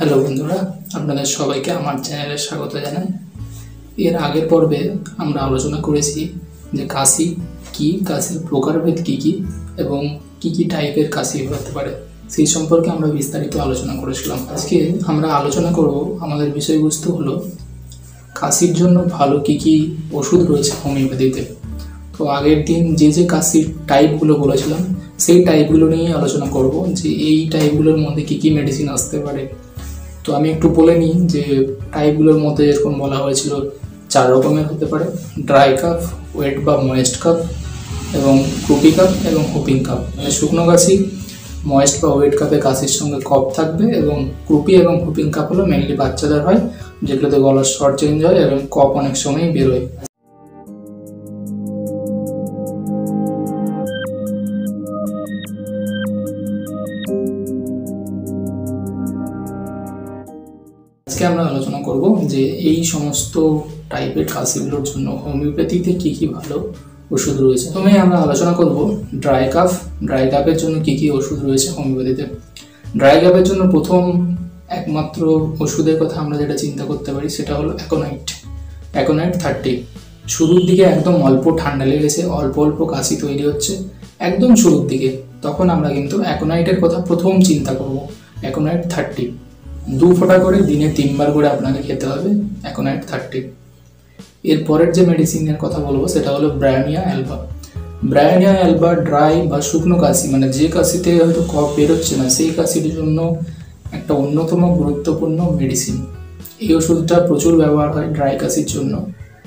Hello বন্ধুরা, আপনাদের সবাইকে আমার চ্যানেলে স্বাগত জানাই। এর আগের পর্বে আমরা আলোচনা করেছি যে কাশি কি, কাশির প্রকারভেদ কি কি এবং কি কি টাইপের কাশি হতে পারে, সেই সম্পর্কে আমরা বিস্তারিত আলোচনা করেছিলাম। আজকে আমরা আলোচনা করব, আমাদের বিষয়বস্তু হলো কাশির জন্য ভালো কি কি ওষুধ রয়েছে হোমিওপ্যাথিতে। তো আগের দিন যে কাশির টাইপগুলো বলেছিলাম সেই টাইপগুলো নিয়ে আলোচনা করব যে এই টাইপগুলোর মধ্যে কি কি মেডিসিন আসতে পারে। তো আমি একটু বলে নিই যে টাইপগুলোর মধ্যে যেরকম বলা হয়েছিল 4 রকমের হতে পারে: ড্রাই কাফ, ওয়েট বা ময়েস্ট কাফ এবং ক্রুপি কাফ এবং হুপিং কাফ। মানে শুকনো কাশি, ময়েস্ট বা ওয়েট কাপে কাশির সঙ্গে কফ থাকবে, এবং ক্রুপি এবং হুপিং কাপ হলো মেনলি বাচ্চাদের হয়, যেগুলোতে গলার স্বর চেঞ্জ হয় এবং কফ অনেক সময় বেরোয়। আজকে আমরা আলোচনা করব যে এই সমস্ত টাইপের কাশিগুলোর জন্য হোমিওপ্যাথিতে কি কি ভালো ওষুধ রয়েছে। প্রথমে আমরা আলোচনা করব ড্রাই কাফ। ড্রাই কাফের জন্য কি কি ওষুধ রয়েছে হোমিওপ্যাথিতে। ড্রাই কাফের জন্য প্রথম একমাত্র ওষুধের কথা আমরা যেটা চিন্তা করতে পারি সেটা হলো অ্যাকোনাইট 30। শুরুর দিকে একদম অল্প ঠান্ডা লেগেছে, অল্প অল্প কাশি তৈরি হচ্ছে একদম শুরুর দিকে, তখন আমরা কিন্তু অ্যাকোনাইটের কথা প্রথম চিন্তা করব। অ্যাকোনাইট 30 2 ফোঁটা করে দিনে 3 বার করে আপনাকে খেতে হবে অ্যাকোনাইট 30। এর পরের যে মেডিসিনের কথা বলবো সেটা হলো Bryonia Alba. Bryonia Alba dry বা শুকনো কাশি, মানে যে কাশিতে হয়তো কফ বেরোচ্ছে না সেই কাশির জন্য একটা অন্যতম গুরুত্বপূর্ণ মেডিসিন। এই ওষুধটা প্রচুর ব্যবহার হয় ড্রাই কাশির জন্য।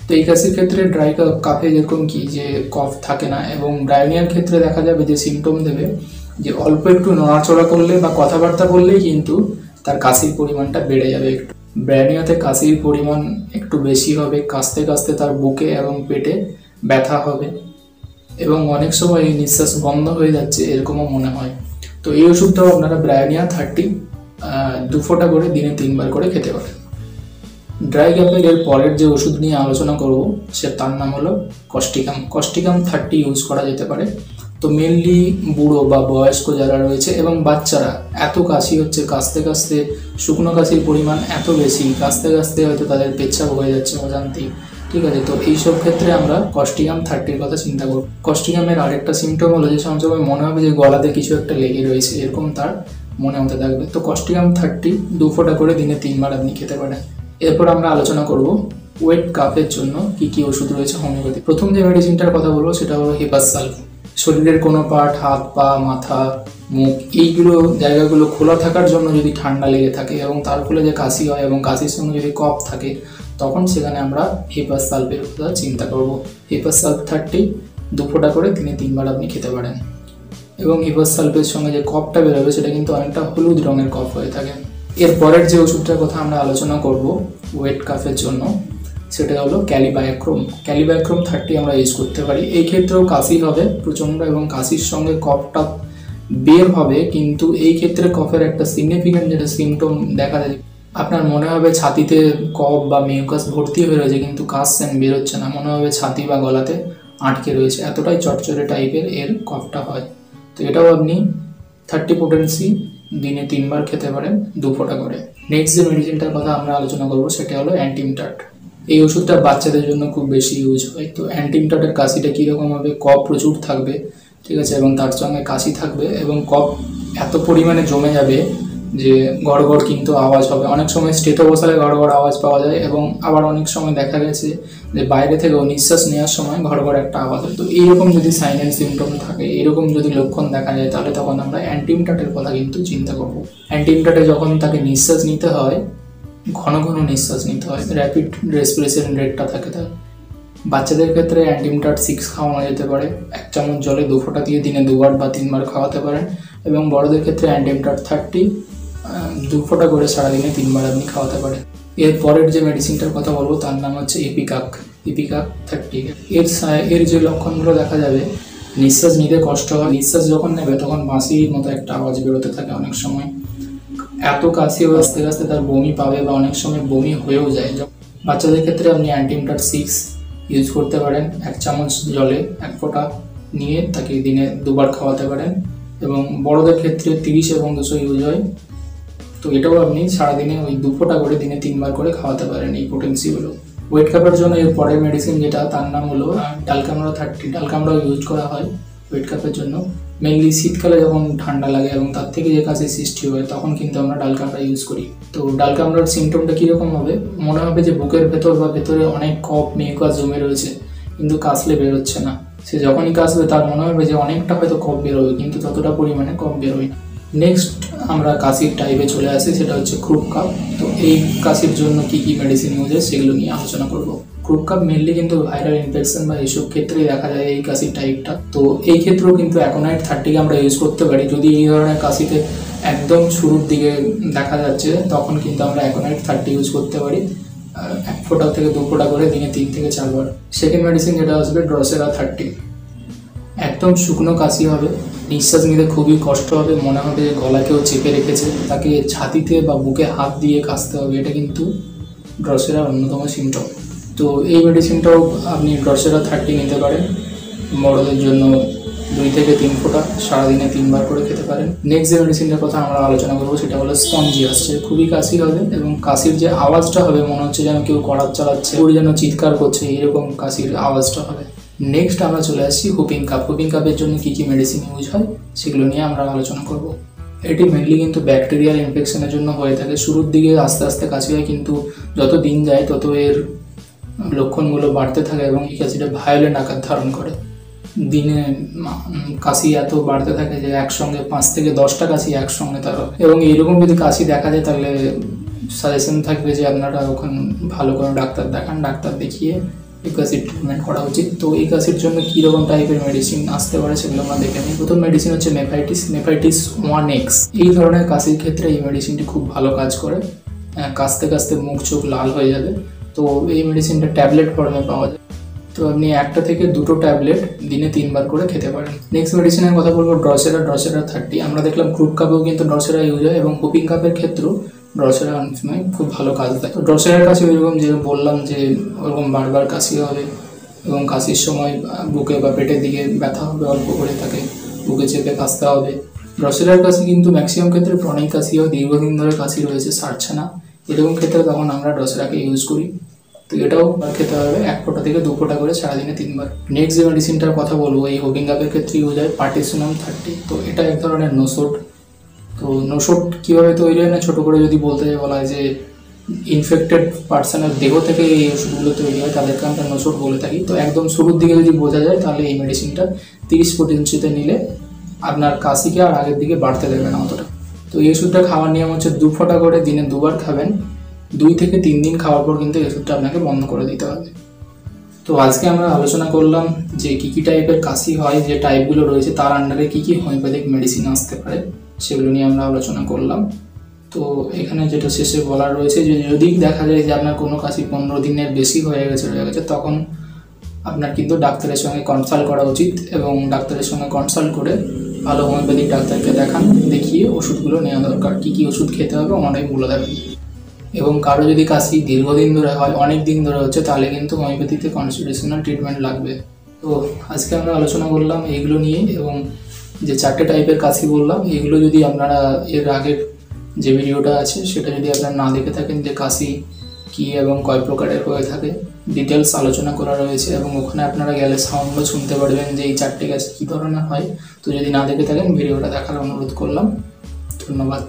তো এই কাশির ক্ষেত্রে ড্রাই কাফে যেরকম কি যে কফ থাকে না, এবং ব্রায়োনিয়ার ক্ষেত্রে দেখা যাবে যে সিমটম দেবে যে অল্প একটু নড়াচড়া করলে বা কথাবার্তা বললেই কিন্তু তার কাশির পরিমাণটা বেড়ে যাবে একটু। ব্রায়োনিয়াতে কাশির পরিমাণ একটু বেশি হবে, কাশতে কাশতে তার বুকে এবং পেটে ব্যথা হবে, এবং অনেক সময় নিঃশ্বাস বন্ধ হয়ে যাচ্ছে এরকমও মনে হয়। তো এই ওষুধটাও আপনারা ব্রায়োনিয়া 30 2 ফোঁটা করে দিনে 3 বার করে খেতে পারেন। ড্রাই কাফের এর পরের যে ওষুধ নিয়ে আলোচনা করব তার নাম হলো কস্টিকাম 30 ইউজ করা যেতে পারে। তো মেনলি বুড়ো বা বয়স্ক যারা রয়েছে এবং বাচ্চারা, এত কাশি হচ্ছে, কাশতে কাশতে শুকনো কাশির পরিমাণ এত বেশি, কাশতে কাশতে হয়তো তাদের পেচ্ছাপ হয়ে যাচ্ছে অজান্তেই, ঠিক আছে। তো এইসব ক্ষেত্রে আমরা কস্টিকাম 30 কথা চিন্তা করব। কস্টিকামের আরেকটা সিমটম হলো যে সময় মনে হবে যে গলাতে কিছু একটা লেগে রয়েছে, এরকম তার মনে হতে থাকবে। তো কস্টিকাম 30 2 ফোঁটা করে দিনে 3 বার আপনি খেতে পারেন। এরপর আমরা আলোচনা করব ওয়েট কাফের জন্য কি কি ওষুধ রয়েছে হোমিওপ্যাথি। প্রথম যে মেডিসিনটার কথা বলবো সেটা হলো হিপাস সালভ। শরীরের কোনো পার্ট, হাত পা, মাথা, মুখ, এইগুলো জায়গাগুলো খোলা থাকার জন্য যদি ঠান্ডা লেগে থাকে এবং তার ফলে যে কাশি হয় এবং কাশির সঙ্গে যদি কফ থাকে, তখন সেখানে আমরা হিপাস সালভের কথা চিন্তা করব। হিপাস সালভ 30 2 ফোঁটা করে দিনে 3 বার আপনি খেতে পারেন। এবং হিপাস সালভের সঙ্গে যে কফটা বেরোবে সেটা কিন্তু অনেকটা হলুদ রঙের কফ হয়ে থাকে। এর পরের যে ওষুধটার কথা আমরা আলোচনা করব ওয়েট কাফের জন্য সেটা হলো ক্যালিবায়োক্রোম 30 আমরা ইউজ করতে পারি। এই ক্ষেত্রেও কাশি হবে প্রচণ্ড এবং কাশির সঙ্গে কফটা বের হবে, কিন্তু এই ক্ষেত্রে কফের একটা সিগনিফিক্যান্ট যেটা সিমটম দেখা যায়, আপনার মনে হবে ছাতিতে কফ বা মিউকাস ভর্তি হয়ে রয়েছে কিন্তু কাশছেন, বেরোচ্ছে না, মনে হবে ছাতি বা গলাতে আটকে রয়েছে, এতটাই চটচটে টাইপের এর কফটা হয়। তো এটাও আপনি 30 পোটেন্সি দিনে 3 বার খেতে পারেন 2 ফোঁটা করে। নেক্সট যে মেডিসিনটার কথা আমরা আলোচনা করবো সেটা হলো অ্যান্টিমটাট। এই ওষুধটা বাচ্চাদের জন্য খুব বেশি ইউজ হয়। তো অ্যান্টিমটাটের কাশিটা কীরকম হবে, কফ প্রচুর থাকবে, ঠিক আছে, এবং তার সঙ্গে কাশি থাকবে এবং কফ এত পরিমাণে জমে যাবে যে গড়গড় কিন্তু আওয়াজ হবে। অনেক সময় স্টেথো বসালে গড়গড় আওয়াজ পাওয়া যায়, এবং আবার অনেক সময় দেখা গেছে যে বাইরে থেকেও নিঃশ্বাস নেওয়ার সময় ঘড়ঘড় একটা আওয়াজ হয়। তো এইরকম যদি সাইন অ্যান্ড সিমটম থাকে, এরকম যদি লক্ষণ দেখা যায়, তাহলে তখন আমরা অ্যান্টিমটাটের কথা কিন্তু চিন্তা করব। অ্যান্টিমটাটে যখন তাকে নিঃশ্বাস নিতে হয়, ঘন ঘন নিঃশ্বাস নিতে হয়, র্যাপিড রেসপিরেশন রেটটা থাকে তার। বাচ্চাদের ক্ষেত্রে অ্যান্টিমটাট 6 খাওয়ানো যেতে পারে, 1 চামচ জলে 2 ফোঁটা দিয়ে দিনে 2 বার বা 3 বার খাওয়াতে পারেন। এবং বড়দের ক্ষেত্রে অ্যান্টিমটাট 30 2 ফোঁটা করে সারাদিনে 3 বার আপনি খাওয়াতে পারেন। এর পরের যে মেডিসিনটার কথা বলবো তার নাম হচ্ছে ইপিকাক 30। এর যে লক্ষণগুলো দেখা যাবে, নিঃশ্বাস নিতে কষ্ট হয়, নিঃশ্বাস যখন নেবে তখন বাঁশির মতো একটা আওয়াজ বেরোতে থাকে অনেক সময়, এত কাশি আস্তে আস্তে তার বমি পাবে বা অনেক সময় বমি হয়েও যায়। বাচ্চাদের ক্ষেত্রে আপনি অ্যান্টিমটাট 6 ইউজ করতে পারেন, 1 চামচ জলে 1 ফোঁটা নিয়ে তাকে দিনে 2 বার খাওয়াতে পারেন। এবং বড়দের ক্ষেত্রে 30 এবং 200 ইউজ হয়। তো এটাও আপনি সারাদিনে ওই 2 ফোঁটা করে দিনে 3 বার করে খাওয়াতে পারেন এই পোটেন্সিগুলো। ওয়েট কাপের জন্য এর পরের মেডিসিন যেটা তার নাম হলো ডালকামরা 30। ডালকামরাও ইউজ করা হয় ওয়েট কাপের জন্য। মেনলি শীতকালে যখন ঠান্ডা লাগে এবং তার থেকে যে কাশির সৃষ্টি হয় তখন কিন্তু আমরা ডালকামরা ইউজ করি। তো ডালকামরার সিমটমটা কীরকম হবে, মনে হবে যে বুকের ভেতর বা ভেতরে অনেক কফ মিউকাস জমে রয়েছে কিন্তু কাশলে বেরোচ্ছে না। সে যখনই কাশবে তার মনে হবে যে অনেকটা হয়তো কফ বেরোবে কিন্তু ততটা পরিমাণে কফ বেরোয় না। নেক্সট আমরা কাশির টাইপে চলে আসি, সেটা হচ্ছে ক্রুপ কাপ। তো এই কাশির জন্য কি কি মেডিসিন ইউজ হয় সেগুলো নিয়ে আলোচনা করব। ক্রুপ কাপ মেনলি কিন্তু ভাইরাল ইনফেকশন বা এইসব ক্ষেত্রেই দেখা যায় এই কাশির টাইপটা। তো এই ক্ষেত্রেও কিন্তু অ্যাকোনাইট 30 আমরা ইউজ করতে পারি। যদি এই ধরনের কাশিতে একদম শুরুর দিকে দেখা যাচ্ছে তখন কিন্তু আমরা অ্যাকোনাইট 30 ইউজ করতে পারি 1 ফোঁটা থেকে 2 ফোঁটা করে দিনে 3 থেকে 4 বার। সেকেন্ড মেডিসিন যেটা আসবে ড্রসেরা 30। একদম শুকনো কাশি হবে, নিঃশ্বাস নিতে খুবই কষ্ট হবে, মনে হবে গলা কেউ চেপে রেখেছে, তাকে ছাতিতে বা বুকে হাত দিয়ে কাশতে হবে। এটা কিন্তু ড্রসেরার অন্যতম সিমটম। তো এই মেডিসিনটাও আপনি ড্রসেরা 30 নিতে পারেন। বড়দের জন্য 2 থেকে 3 ফোঁটা সারাদিনে 3 বার করে খেতে পারেন। নেক্সট যে মেডিসিনটার কথা আমরা আলোচনা করবো সেটা হলো স্পঞ্জিয়াস। খুবই কাশি হবে এবং কাশির যে আওয়াজটা হবে মনে হচ্ছে যেন কেউ কড়াত চালাচ্ছে, পুরো যেন চিৎকার করছে, এরকম কাশির আওয়াজটা হবে। নেক্সট আমরা চলে আসছি হুপিং কাপ। হুপিং কাপের জন্য কী কী মেডিসিন ইউজ হয় সেগুলো নিয়ে আমরা আলোচনা করব। এটি মেনলি কিন্তু ব্যাকটেরিয়াল ইনফেকশনের জন্য হয়ে থাকে। শুরুর দিকে আস্তে আস্তে কাশি হয় কিন্তু যত দিন যায় তত এর লক্ষণগুলো বাড়তে থাকে এবং এই কাশিটা ভায়োলেন্ট আকার ধারণ করে। দিনে কাশি এত বাড়তে থাকে যে একসঙ্গে 5 থেকে 10টা কাশি একসঙ্গে তার। এবং এইরকম যদি কাশি দেখা যায় তাহলে সাজেশন থাকবে যে আপনারা ওখানে ভালো কোনো ডাক্তার দেখান, ডাক্তার দেখিয়ে এই কাশির ট্রিটমেন্ট করা উচিত। তো এই কাশির জন্য কীরকম টাইপের মেডিসিন আসতে পারে সেগুলো আমরা দেখে নিই। প্রথম মেডিসিন হচ্ছে নেফাইটিস 1X। এই ধরনের কাশির ক্ষেত্রে এই মেডিসিনটি খুব ভালো কাজ করে। কাশতে কাশতে মুখ চোখ লাল হয়ে যাবে। তো এই মেডিসিনটা ট্যাবলেট ফর্মে পাওয়া যায়। তো আপনি 1টা থেকে 2টো ট্যাবলেট দিনে 3 বার করে খেতে পারেন। নেক্সট মেডিসিনের কথা বলবো ড্রসেরা 30। আমরা দেখলাম ক্রুপ কাপেও কিন্তু ড্রসেরা ইউজ হয় এবং হুপিং কাপের ক্ষেত্রেও ড্রসেরা অনেক সময় খুব ভালো কাজ দেয়। তো ড্রসেরার কাছে ওইরকম যে বললাম যে ওরকম বারবার কাশি হবে এবং কাশির সময় বুকে বা পেটের দিকে ব্যথা হবে, অল্প করে তাকে বুকে চেপে কাশতে হবে। ড্রসেরার কাশি কিন্তু ম্যাক্সিমাম ক্ষেত্রে ক্রনিক কাশি হয়, দীর্ঘদিন ধরে কাশি রয়েছে, সারছে না, এরকম ক্ষেত্রে তখন আমরা ড্রসেরাকে ইউজ করি। তো এটাও খেতে হবে 1 ফোঁটা থেকে 2 ফোঁটা করে সারাদিনে 3 বার। নেক্সট যে মেডিসিনটার কথা বলবো এই হুপিং কাপের ক্ষেত্রে ইউজ হয় পার্টিসোনাম 30। তো এটা এক ধরনের নোসোড। তো নোসোড কীভাবে তৈরি হয় না, ছোটো করে যদি বলতে বলা হয় যে ইনফেক্টেড পার্সনের দেহ থেকে এই ওষুধগুলো তৈরি হয়, তাদেরকে আমরা নোসোড বলে থাকি। তো একদম শুরুর দিকে যদি বোঝা যায় তাহলে এই মেডিসিনটা 30 পোটেন্সিতে নিলে আপনার কাশিকে আর আগের দিকে বাড়তে দেবে না অতটা। তো এই ওষুধটা খাওয়ার নিয়ম হচ্ছে 2 ফোঁটা করে দিনে 2 বার খাবেন। 2 থেকে 3 দিন খাওয়ার পর কিন্তু এই ওষুধটা আপনাকে বন্ধ করে দিতে হবে। তো আজকে আমরা আলোচনা করলাম যে কী কী টাইপের কাশি হয়, যে টাইপগুলো রয়েছে তার আন্ডারে কী কী হোমিওপ্যাথিক মেডিসিন আসতে পারে সেগুলো নিয়ে আমরা আলোচনা করলাম। তো এখানে যেটা শেষে বলার রয়েছে যে যদি দেখা যায় যে আপনার কোনো কাশি 15 দিনের বেশি হয়ে গেছে তখন আপনার কিন্তু ডাক্তারের সঙ্গে কনসাল্ট করা উচিত এবং ডাক্তারের সঙ্গে কনসাল্ট করে ভালো হোমিওপ্যাথিক ডাক্তারকে দেখান, দেখিয়ে ওষুধগুলো নেওয়া দরকার। কী কী ওষুধ খেতে হবে অনেক বলে দেবেন। এবং কারো যদি কাশি দীর্ঘদিন ধরে হয়, অনেক দিন ধরে হচ্ছে, তাহলে কিন্তু হোমিওপ্যাথিতে কনস্টিটিউশনাল ট্রিটমেন্ট লাগবে। তো আজকে আমরা আলোচনা করলাম এইগুলো নিয়ে এবং যে 4টে টাইপের কাশি বললাম এইগুলো যদি আপনারা এর আগের যে ভিডিওটা আছে সেটা যদি আপনারা না দেখে থাকেন যে কাশি কী এবং কয় প্রকারের হয়ে থাকে ডিটেলস আলোচনা করা রয়েছে এবং ওখানে আপনারা গেলে সাউন্ডও শুনতে পারবেন যে এই 4টে কাশি কী ধরনের হয়। তো যদি না দেখে থাকেন ভিডিওটা দেখার অনুরোধ করলাম। ধন্যবাদ।